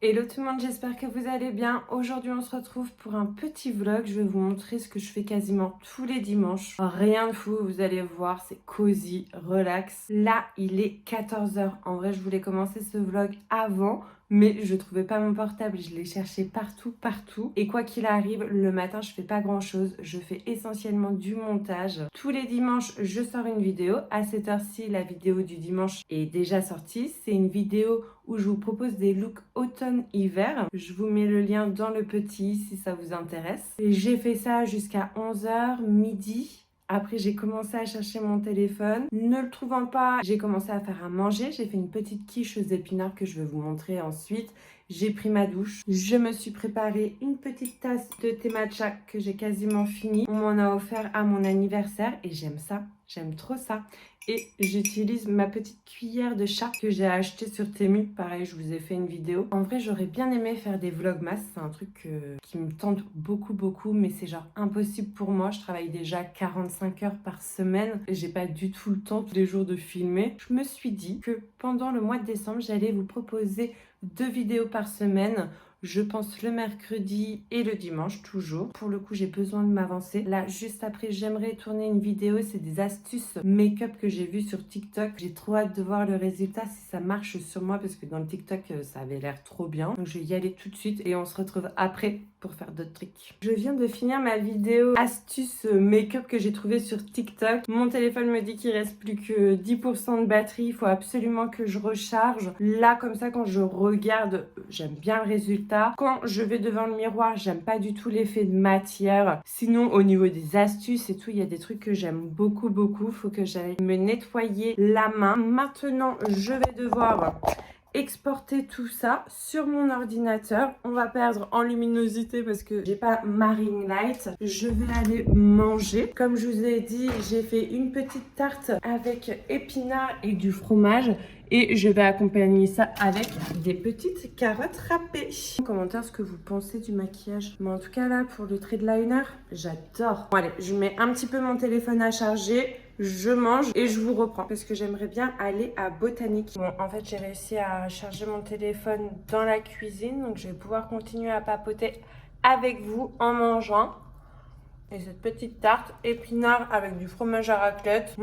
Hello tout le monde, j'espère que vous allez bien. Aujourd'hui, on se retrouve pour un petit vlog. Je vais vous montrer ce que je fais quasiment tous les dimanches. Rien de fou, vous allez voir, c'est cosy, relax. Là, il est 14 h. En vrai, je voulais commencer ce vlog avant, mais je trouvais pas mon portable. Je l'ai cherché partout. Et quoi qu'il arrive, le matin, je fais pas grand chose. Je fais essentiellement du montage. Tous les dimanches, je sors une vidéo. À cette heure-ci, la vidéo du dimanche est déjà sortie. C'est une vidéo où je vous propose des looks automne-hiver. Je vous mets le lien dans le petit si ça vous intéresse. J'ai fait ça jusqu'à 11 h, midi. Après, j'ai commencé à chercher mon téléphone. Ne le trouvant pas, j'ai commencé à faire à manger. J'ai fait une petite quiche aux épinards que je vais vous montrer ensuite. J'ai pris ma douche. Je me suis préparé une petite tasse de thé matcha que j'ai quasiment fini. On m'en a offert à mon anniversaire et j'aime ça. J'aime trop ça. Et j'utilise ma petite cuillère de chat que j'ai achetée sur Temu. Pareil, je vous ai fait une vidéo. En vrai, j'aurais bien aimé faire des vlogmas. C'est un truc qui me tente beaucoup, mais c'est genre impossible pour moi. Je travaille déjà 45 heures par semaine. J'ai pas du tout le temps tous les jours de filmer. Je me suis dit que pendant le mois de décembre, j'allais vous proposer 2 vidéos par semaine. Je pense le mercredi et le dimanche, toujours. Pour le coup, j'ai besoin de m'avancer. Là, juste après, j'aimerais tourner une vidéo. C'est des astuces make-up que j'ai vues sur TikTok. J'ai trop hâte de voir le résultat, si ça marche sur moi, parce que dans le TikTok, ça avait l'air trop bien. Donc, je vais y aller tout de suite et on se retrouve après pour faire d'autres trucs. Je viens de finir ma vidéo astuces make-up que j'ai trouvée sur TikTok. Mon téléphone me dit qu'il reste plus que 10% de batterie. Il faut absolument que je recharge. Là, comme ça, quand je regarde, j'aime bien le résultat. Quand je vais devant le miroir, j'aime pas du tout l'effet de matière. Sinon, au niveau des astuces et tout, il y a des trucs que j'aime beaucoup. Faut que j'aille me nettoyer la main. Maintenant, je vais devoir exporter tout ça sur mon ordinateur. On va perdre en luminosité parce que j'ai pas ma ring light. Je vais aller manger. Comme je vous ai dit, j'ai fait une petite tarte avec épinards et du fromage. Et je vais accompagner ça avec des petites carottes râpées. En commentaire ce que vous pensez du maquillage. Mais en tout cas là, pour le trait de liner, j'adore. Bon allez, je mets un petit peu mon téléphone à charger. Je mange et je vous reprends parce que j'aimerais bien aller à Botanique. Bon, en fait, j'ai réussi à charger mon téléphone dans la cuisine. Donc, je vais pouvoir continuer à papoter avec vous en mangeant. Et cette petite tarte épinard avec du fromage à raclette.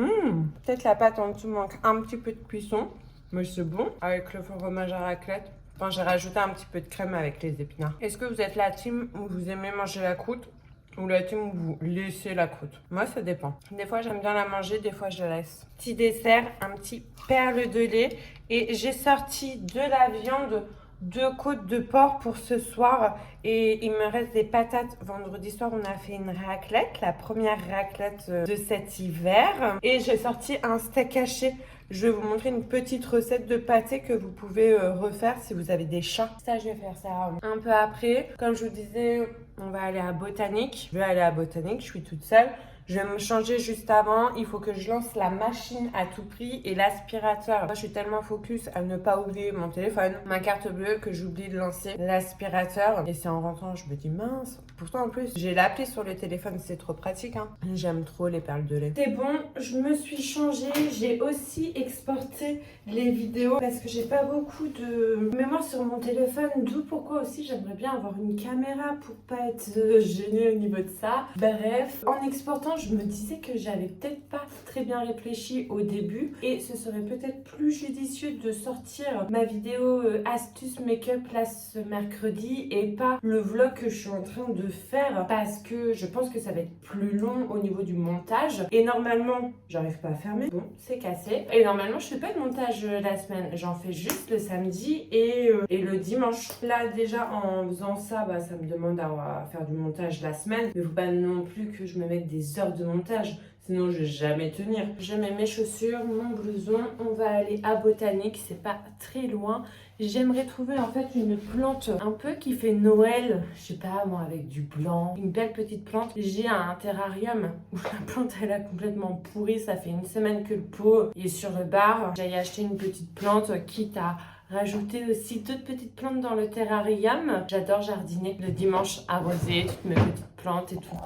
Peut-être la pâte en dessous manque un petit peu de cuisson. Mais c'est bon avec le fromage à raclette. Enfin, j'ai rajouté un petit peu de crème avec les épinards. Est-ce que vous êtes la team où vous aimez manger la croûte ou la team où vous laissez la croûte? Moi, ça dépend. Des fois, j'aime bien la manger, des fois, je laisse. Petit dessert, un petit perle de lait. Et j'ai sorti de la viande, 2 côtes de porc pour ce soir. Et il me reste des patates. Vendredi soir, on a fait une raclette, la première raclette de cet hiver. Et j'ai sorti un steak haché. Je vais vous montrer une petite recette de pâté que vous pouvez refaire si vous avez des chats. Ça, je vais faire ça un peu après. Comme je vous disais, on va aller à Botanique. Je vais aller à Botanique, je suis toute seule. Je vais me changer juste avant. Il faut que je lance la machine à tout prix et l'aspirateur. Moi, je suis tellement focus à ne pas oublier mon téléphone, ma carte bleue, que j'oublie de lancer l'aspirateur. Et c'est en rentrant, je me dis mince. Pourtant, en plus, j'ai l'appli sur le téléphone. C'est trop pratique, hein. J'aime trop les perles de lait. C'est bon, je me suis changée. J'ai aussi exporté les vidéos parce que j'ai pas beaucoup de mémoire sur mon téléphone. D'où pourquoi aussi j'aimerais bien avoir une caméra pour pas être gênée au niveau de ça. Bref, en exportant, je me disais que j'avais peut-être pas très bien réfléchi au début et ce serait peut-être plus judicieux de sortir ma vidéo astuce make-up là ce mercredi et pas le vlog que je suis en train de faire parce que je pense que ça va être plus long au niveau du montage et normalement j'arrive pas à fermer, bon c'est cassé et normalement je fais pas de montage la semaine, j'en fais juste le samedi et le dimanche. Là déjà en faisant ça, bah, ça me demande à faire du montage la semaine, mais faut pas non plus que je me mette des heures de montage, sinon je vais jamais tenir. Je mets mes chaussures, mon blouson, on va aller à Botanique, c'est pas très loin. J'aimerais trouver en fait une plante un peu qui fait Noël, je sais pas moi, avec du blanc, une belle petite plante. J'ai un terrarium où la plante elle a complètement pourri, ça fait une semaine que le pot est sur le bar. J'ai acheté une petite plante quitte à rajouter aussi d'autres petites plantes dans le terrarium. J'adore jardiner le dimanche, arroser toutes mes petites plantes et tout.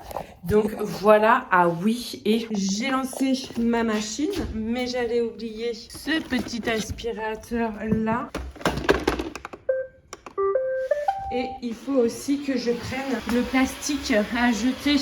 Donc voilà, ah oui, et j'ai lancé ma machine, mais j'allais oublier ce petit aspirateur là. Et il faut aussi que je prenne le plastique à jeter.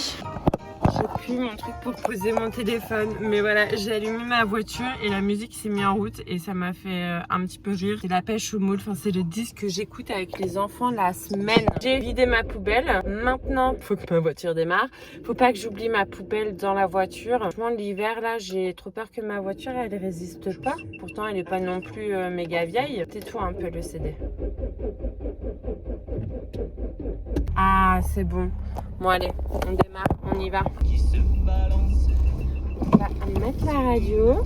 J'ai pris mon truc pour poser mon téléphone, mais voilà, j'ai allumé ma voiture et la musique s'est mise en route et ça m'a fait un petit peu rire. C'est la pêche au moule, enfin c'est le disque que j'écoute avec les enfants la semaine. J'ai vidé ma poubelle, maintenant faut que ma voiture démarre. Faut pas que j'oublie ma poubelle dans la voiture. Franchement l'hiver là, j'ai trop peur que ma voiture elle résiste pas. Pourtant elle est pas non plus méga vieille. Tais-toi un peu le CD. Ah c'est bon. Bon allez, on démarre, on y va. On va mettre la radio.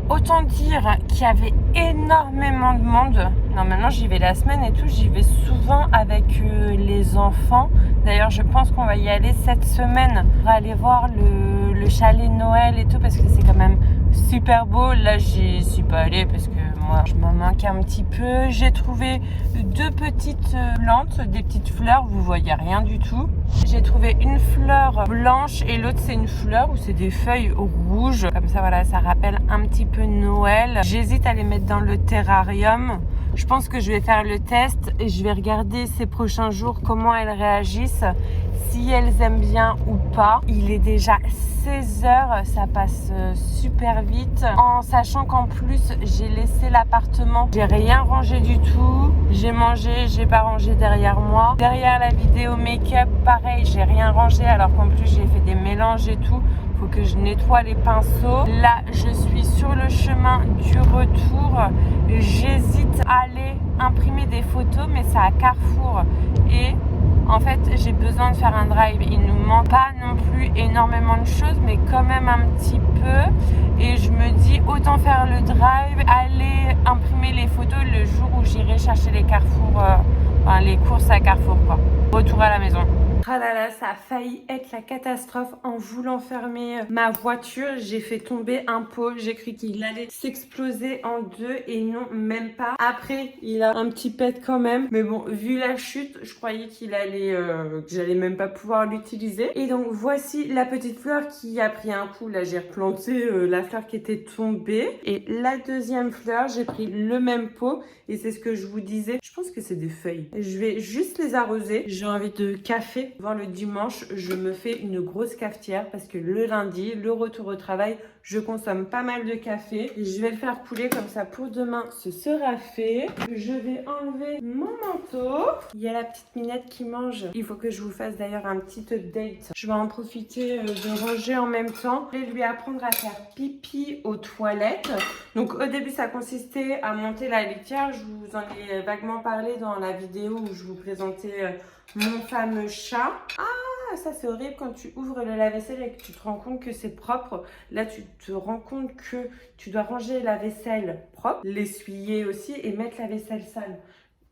Autant dire qu'il y avait énormément de monde. Normalement j'y vais la semaine et tout, j'y vais souvent avec les enfants. D'ailleurs je pense qu'on va y aller cette semaine pour aller voir le chalet Noël et tout parce que c'est quand même super beau. Là j'y suis pas allée parce que moi je m'en manque un petit peu. J'ai trouvé 2 petites plantes, des petites fleurs, vous voyez rien du tout. J'ai trouvé une fleur blanche et l'autre c'est une fleur où c'est des feuilles rouges. Comme ça voilà, ça rappelle un petit peu Noël. J'hésite à les mettre dans le terrarium. Je pense que je vais faire le test et je vais regarder ces prochains jours comment elles réagissent, si elles aiment bien ou pas. Il est déjà 16h, ça passe super vite. En sachant qu'en plus, j'ai laissé l'appartement. J'ai rien rangé du tout. J'ai mangé, j'ai pas rangé derrière moi. Derrière la vidéo make-up, pareil, j'ai rien rangé alors qu'en plus, j'ai fait des mélanges et tout. Faut que je nettoie les pinceaux. Là, je suis sur le chemin du retour. J'hésite à aller imprimer des photos, mais c'est à Carrefour. Et en fait, j'ai besoin de faire un drive. Il nous manque pas non plus énormément de choses, mais quand même un petit peu. Et je me dis, autant faire le drive, aller imprimer les photos le jour où j'irai chercher les Carrefour, les courses à Carrefour, quoi. Retour à la maison. Ah là là, ça a failli être la catastrophe en voulant fermer ma voiture. J'ai fait tomber un pot. J'ai cru qu'il allait s'exploser en deux et non, même pas. Après, il a un petit pet quand même. Mais bon, vu la chute, je croyais qu'il allait, que j'allais même pas pouvoir l'utiliser. Et donc, voici la petite fleur qui a pris un coup. Là, j'ai replanté la fleur qui était tombée. Et la deuxième fleur, j'ai pris le même pot. Et c'est ce que je vous disais. Je pense que c'est des feuilles. Je vais juste les arroser. J'ai envie de café. Le dimanche, je me fais une grosse cafetière parce que le lundi, le retour au travail, je consomme pas mal de café. Et je vais le faire couler comme ça pour demain, ce sera fait. Je vais enlever mon manteau. Il y a la petite Minette qui mange. Il faut que je vous fasse d'ailleurs un petit update. Je vais en profiter de ranger en même temps. Je vais lui apprendre à faire pipi aux toilettes. Donc au début, ça consistait à monter la litière. Je vous en ai vaguement parlé dans la vidéo où je vous présentais mon fameux chat. Ah, ça c'est horrible quand tu ouvres le lave-vaisselle et que tu te rends compte que c'est propre. Là, tu te rends compte que tu dois ranger la vaisselle propre, l'essuyer aussi et mettre la vaisselle sale.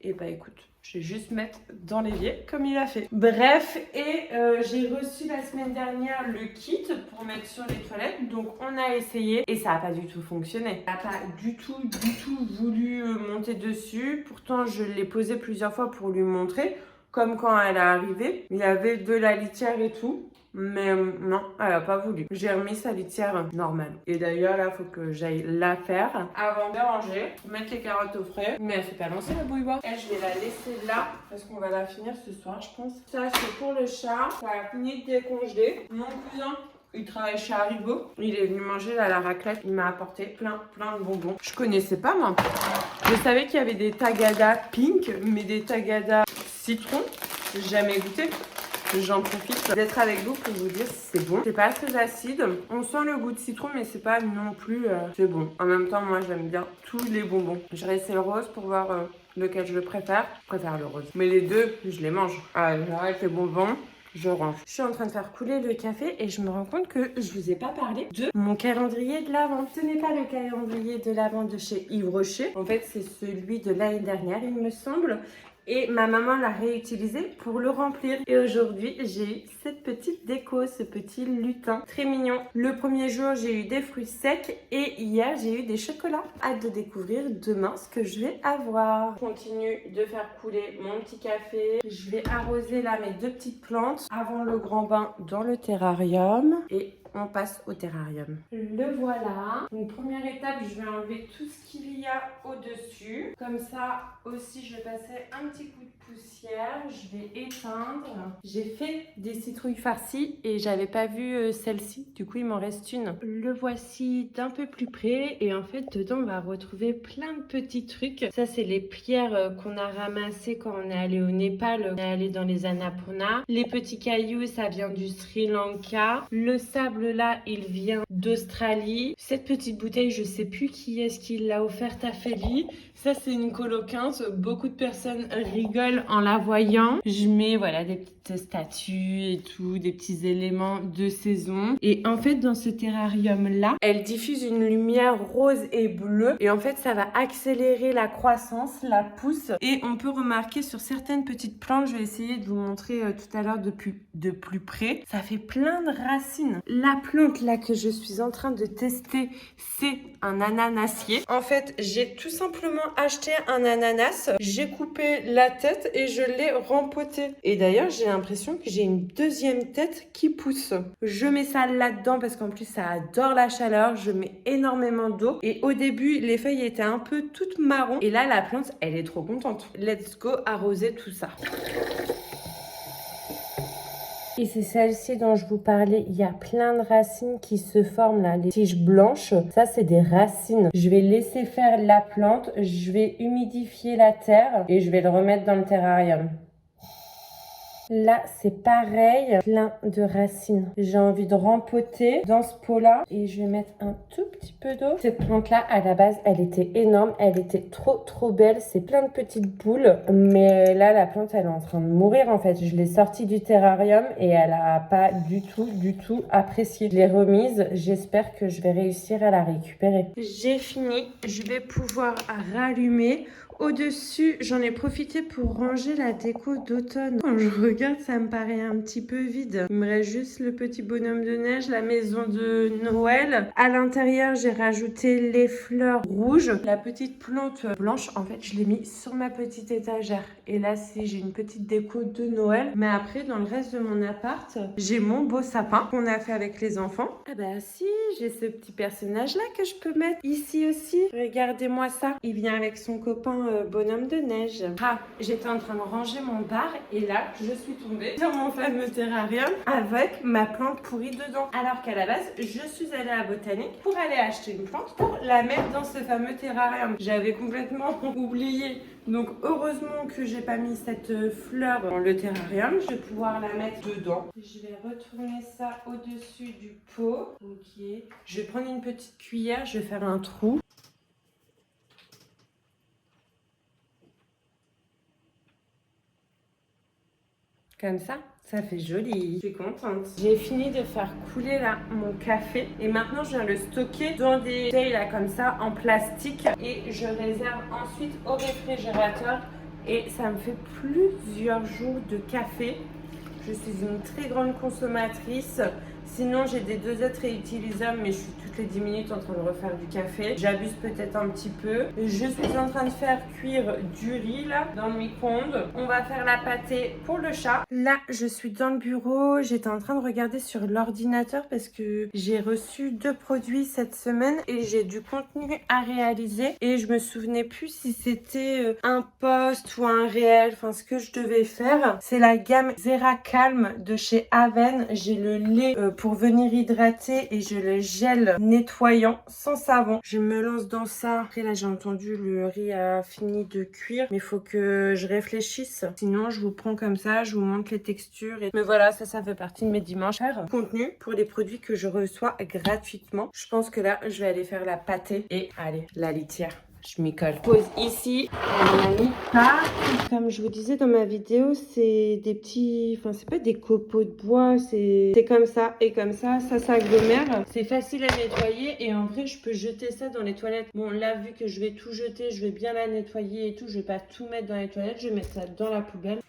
Et bah écoute, je vais juste mettre dans l'évier comme il a fait. Bref, et j'ai reçu la semaine dernière le kit pour mettre sur les toilettes. Donc on a essayé et ça n'a pas du tout fonctionné. Ça n'a pas du tout voulu monter dessus. Pourtant, je l'ai posé plusieurs fois pour lui montrer. Comme quand elle est arrivée, il y avait de la litière et tout. Mais non, elle n'a pas voulu. J'ai remis sa litière normale. Et d'ailleurs, là, il faut que j'aille la faire avant de ranger, mettre les carottes au frais. Mais elle s'est pas lancée, la bouilloire. Elle, je vais la laisser là parce qu'on va la finir ce soir, je pense. Ça, c'est pour le chat. Ça a fini de décongeler. Mon cousin, il travaille chez Haribo. Il est venu manger là, la raclette. Il m'a apporté plein de bonbons. Je connaissais pas, moi. Je savais qu'il y avait des Tagada pink, mais des Tagada citron. J'ai jamais goûté. J'en profite d'être avec vous pour vous dire si c'est bon. C'est pas très acide. On sent le goût de citron, mais c'est pas non plus... c'est bon. En même temps, moi, j'aime bien tous les bonbons. Je vais essayer le rose pour voir lequel je le préfère. Je préfère le rose. Mais les deux, je les mange. Ah, j'arrête les bonbons. Je range. Je suis en train de faire couler le café et je me rends compte que je vous ai pas parlé de mon calendrier de l'Avent. Ce n'est pas le calendrier de l'Avent de chez Yves Rocher. En fait, c'est celui de l'année dernière, il me semble. Et ma maman l'a réutilisé pour le remplir. Et aujourd'hui, j'ai eu cette petite déco, ce petit lutin très mignon. Le premier jour, j'ai eu des fruits secs et hier, j'ai eu des chocolats. Hâte de découvrir demain ce que je vais avoir. Je continue de faire couler mon petit café. Je vais arroser là mes 2 petites plantes avant le grand bain dans le terrarium. Et on passe au terrarium. Le voilà. Donc première étape, je vais enlever tout ce qu'il y a au-dessus. Comme ça aussi, je vais passer un petit coup de poussière, je vais éteindre. J'ai fait des citrouilles farcies et j'avais pas vu celle-ci, du coup il m'en reste une. Le voici d'un peu plus près et en fait dedans on va retrouver plein de petits trucs. Ça c'est les pierres qu'on a ramassées quand on est allé au Népal, on est allé dans les Annapurna. Les petits cailloux ça vient du Sri Lanka. Le sable là il vient d'Australie. Cette petite bouteille je sais plus qui est-ce qui l'a offerte à Feli. Ça c'est une coloquinte, beaucoup de personnes rigolent en la voyant. Je mets voilà des petites statues et tout, des petits éléments de saison. Et en fait dans ce terrarium là, elle diffuse une lumière rose et bleue. Et en fait ça va accélérer la croissance, la pousse. Et on peut remarquer sur certaines petites plantes, je vais essayer de vous montrer tout à l'heure de plus près. Ça fait plein de racines. La plante là que je suis en train de tester, c'est un ananassier. En fait j'ai tout simplement acheté un ananas, j'ai coupé la tête et je l'ai rempoté. Et d'ailleurs, j'ai l'impression que j'ai une deuxième tête qui pousse. Je mets ça là-dedans parce qu'en plus, ça adore la chaleur. Je mets énormément d'eau. Et au début, les feuilles étaient un peu toutes marron. Et là, la plante, elle est trop contente. Let's go arroser tout ça. Et c'est celle-ci dont je vous parlais. Il y a plein de racines qui se forment là. Les tiges blanches, ça c'est des racines. Je vais laisser faire la plante. Je vais humidifier la terre et je vais le remettre dans le terrarium. Là, c'est pareil, plein de racines. J'ai envie de rempoter dans ce pot-là et je vais mettre un tout petit peu d'eau. Cette plante-là, à la base, elle était énorme. Elle était trop belle. C'est plein de petites boules. Mais là, la plante, elle est en train de mourir en fait. Je l'ai sortie du terrarium et elle n'a pas du tout apprécié. Je l'ai remise. J'espère que je vais réussir à la récupérer. J'ai fini. Je vais pouvoir rallumer. Au-dessus, j'en ai profité pour ranger la déco d'automne. Quand je regarde, ça me paraît un petit peu vide. Il me reste juste le petit bonhomme de neige, la maison de Noël. À l'intérieur, j'ai rajouté les fleurs rouges. La petite plante blanche, en fait, je l'ai mis sur ma petite étagère. Et là, j'ai une petite déco de Noël. Mais après, dans le reste de mon appart, j'ai mon beau sapin qu'on a fait avec les enfants. Ah bah si, j'ai ce petit personnage-là que je peux mettre ici aussi. Regardez-moi ça. Il vient avec son copain bonhomme de neige. Ah, j'étais en train de ranger mon bar et là, je suis tombée sur mon fameux terrarium avec ma plante pourrie dedans. Alors qu'à la base, je suis allée à la botanique pour aller acheter une plante pour la mettre dans ce fameux terrarium. J'avais complètement oublié. Donc heureusement que j'ai pas mis cette fleur dans le terrarium. Je vais pouvoir la mettre dedans. Je vais retourner ça au-dessus du pot. Ok. Je vais prendre une petite cuillère. Je vais faire un trou. Comme ça fait joli. Je suis contente. J'ai fini de faire couler là mon café et maintenant je viens le stocker dans des bouteilles là comme ça en plastique et je réserve ensuite au réfrigérateur et ça me fait plusieurs jours de café. Je suis une très grande consommatrice. Sinon, j'ai des dosettes réutilisables, mais je suis toutes les 10 minutes en train de refaire du café. J'abuse peut-être un petit peu. Je suis en train de faire cuire du riz là, dans le micro-ondes. On va faire la pâtée pour le chat. Là, je suis dans le bureau. J'étais en train de regarder sur l'ordinateur parce que j'ai reçu 2 produits cette semaine et j'ai du contenu à réaliser. Et je me souvenais plus si c'était un post ou un réel, enfin ce que je devais faire. C'est la gamme Zera Calm de chez Aven. J'ai le lait pour venir hydrater et je le gèle nettoyant sans savon. Je me lance dans ça. Après là j'ai entendu le riz a fini de cuire, mais il faut que je réfléchisse. Sinon je vous prends comme ça, je vous montre les textures. Mais voilà, ça fait partie de mes dimanches. Contenu pour les produits que je reçois gratuitement. Je pense que là je vais aller faire la pâtée et allez, la litière. Je m'y colle. Pose ici. On a mis ça. Comme je vous disais dans ma vidéo, c'est des petits... Enfin, c'est pas des copeaux de bois. C'est comme ça et comme ça. Ça s'agglomère. C'est facile à nettoyer. Et en vrai, je peux jeter ça dans les toilettes. Bon, là, vu que je vais tout jeter, je vais bien la nettoyer et tout. Je vais pas tout mettre dans les toilettes. Je vais mettre ça dans la poubelle.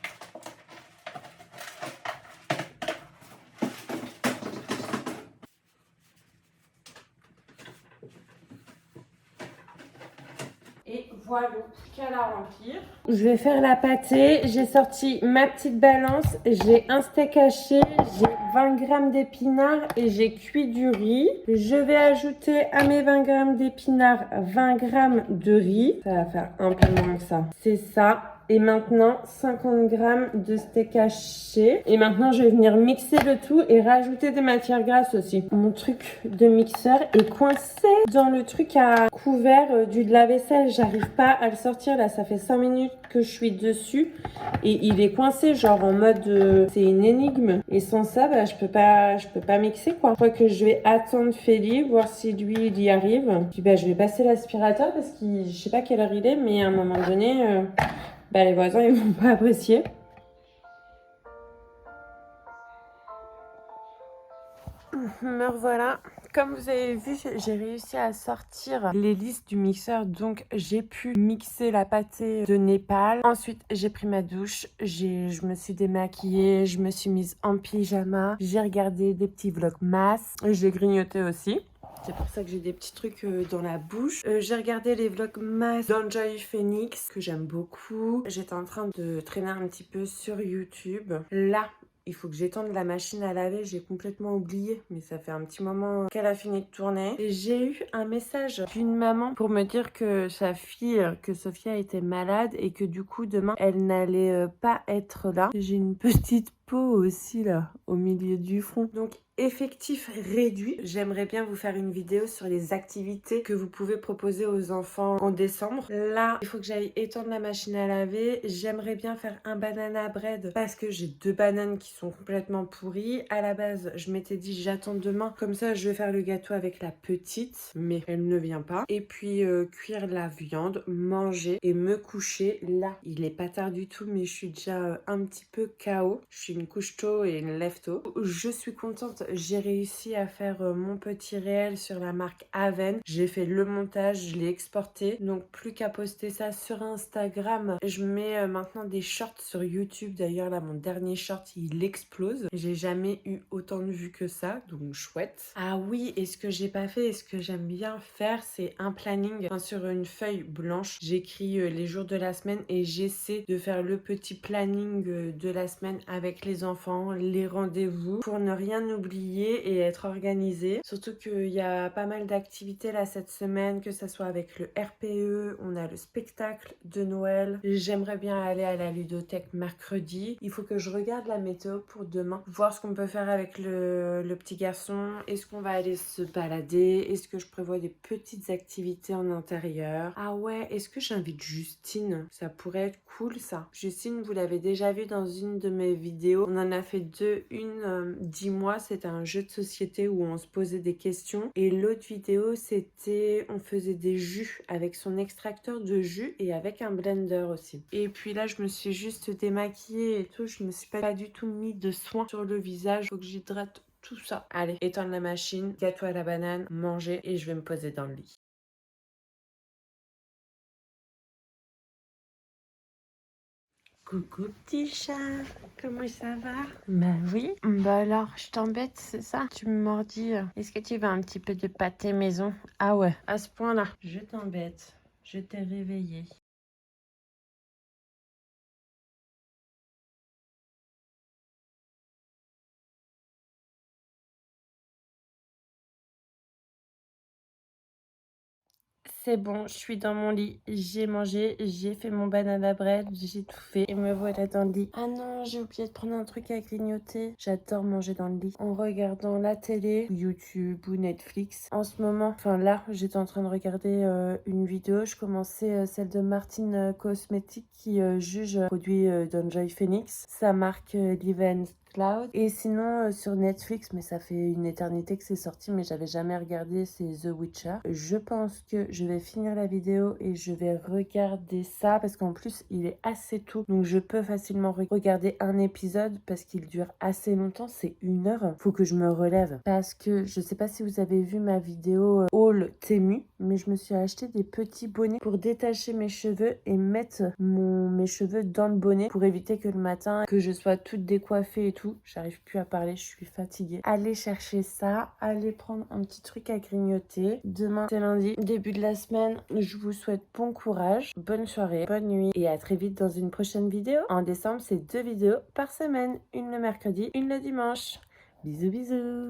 Et voilà, qu'à la remplir. Je vais faire la pâtée. J'ai sorti ma petite balance. J'ai un steak haché. J'ai 20 g d'épinards et j'ai cuit du riz. Je vais ajouter à mes 20 g d'épinards 20 g de riz. Ça va faire un peu moins que ça. C'est ça. Et maintenant, 50 grammes de steak haché. Et maintenant, je vais venir mixer le tout et rajouter des matières grasses aussi. Mon truc de mixeur est coincé dans le truc à couvert du lave-vaisselle. J'arrive pas à le sortir là. Ça fait 5 minutes que je suis dessus. Et il est coincé, genre en mode c'est une énigme. Et sans ça, bah, je peux pas mixer quoi. Je crois que je vais attendre Feli, voir si lui il y arrive. Puis bah, je vais passer l'aspirateur parce que je sais pas quelle heure il est, mais à un moment donné, bah, les voisins ils vont pas apprécier. Me revoilà. Comme vous avez vu, j'ai réussi à sortir l'hélice du mixeur, donc j'ai pu mixer la pâtée de Népal. Ensuite, j'ai pris ma douche, je me suis démaquillée, je me suis mise en pyjama, j'ai regardé des petits vlogmas, j'ai grignoté aussi. C'est pour ça que j'ai des petits trucs dans la bouche. J'ai regardé les vlogmas d'Enjoy Phoenix, que j'aime beaucoup. J'étais en train de traîner un petit peu sur YouTube. Là, il faut que j'étende la machine à laver. J'ai complètement oublié, mais ça fait un petit moment qu'elle a fini de tourner. Et j'ai eu un message d'une maman pour me dire que sa fille, que Sophia, était malade et que du coup, demain, elle n'allait pas être là. J'ai une petite peau aussi là, au milieu du front. Donc, effectif réduit. J'aimerais bien vous faire une vidéo sur les activités que vous pouvez proposer aux enfants en décembre. Là, il faut que j'aille étendre la machine à laver. J'aimerais bien faire un banana bread parce que j'ai 2 bananes qui sont complètement pourries. À la base, je m'étais dit j'attends demain. Comme ça, je vais faire le gâteau avec la petite, mais elle ne vient pas. Et puis, cuire la viande, manger et me coucher. Là, il est pas tard du tout, mais je suis déjà un petit peu KO. Je suis une couche tôt et une lève tôt. Je suis contente. J'ai réussi à faire mon petit réel sur la marque Aven. J'ai fait le montage, je l'ai exporté. Donc plus qu'à poster ça sur Instagram. Je mets maintenant des shorts sur YouTube. D'ailleurs là mon dernier short il explose. J'ai jamais eu autant de vues que ça. Donc chouette. Ah oui, et ce que j'ai pas fait et ce que j'aime bien faire c'est un planning. Enfin, sur une feuille blanche. J'écris les jours de la semaine et j'essaie de faire le petit planning de la semaine avec les enfants, les rendez-vous pour ne rien oublier et être organisé. Surtout qu'il y a pas mal d'activités là cette semaine, que ça soit avec le RPE, on a le spectacle de Noël. J'aimerais bien aller à la ludothèque mercredi. Il faut que je regarde la météo pour demain, voir ce qu'on peut faire avec le petit garçon. Est-ce qu'on va aller se balader? Est-ce que je prévois des petites activités en intérieur? Ah ouais, est-ce que j'invite Justine? Ça pourrait être cool ça. Justine, vous l'avez déjà vu dans une de mes vidéos. On en a fait deux. Une, dis-moi, c'était un jeu de société où on se posait des questions. Et l'autre vidéo, c'était on faisait des jus avec son extracteur de jus et avec un blender aussi. Et puis là, je me suis juste démaquillée et tout. Je me suis pas du tout mis de soin sur le visage. Faut que j'hydrate tout ça. Allez, éteindre la machine, gâteau à la banane, manger et je vais me poser dans le lit. Coucou petit chat, comment ça va? Bah oui. Bah alors, je t'embête, c'est ça? Tu me mordis. Est-ce que tu veux un petit peu de pâté maison? Ah ouais, à ce point-là. Je t'embête. Je t'ai réveillé. C'est bon, je suis dans mon lit, j'ai mangé, j'ai fait mon banana bread, j'ai tout fait et me voilà dans le lit. Ah non, j'ai oublié de prendre un truc à grignoter. J'adore manger dans le lit en regardant la télé, YouTube ou Netflix. En ce moment, enfin là, j'étais en train de regarder une vidéo. Je commençais celle de Martine Cosmetics qui juge produits d'Enjoy Phoenix. Sa marque Live Cloud. Et sinon sur Netflix, mais ça fait une éternité que c'est sorti, mais j'avais jamais regardé, c'est The Witcher. Je pense que je vais finir la vidéo et je vais regarder ça parce qu'en plus il est assez tôt, donc je peux facilement regarder un épisode parce qu'il dure assez longtemps, c'est 1 heure. Faut que je me relève parce que je sais pas si vous avez vu ma vidéo haul Temu, mais je me suis acheté des petits bonnets pour détacher mes cheveux et mettre mes cheveux dans le bonnet pour éviter que le matin que je sois toute décoiffée et tout. J'arrive plus à parler, je suis fatiguée. Allez chercher ça, allez prendre un petit truc à grignoter. Demain c'est lundi, début de la semaine. Je vous souhaite bon courage, bonne soirée, bonne nuit et à très vite dans une prochaine vidéo. En décembre, c'est 2 vidéos par semaine, une le mercredi, une le dimanche. Bisous bisous.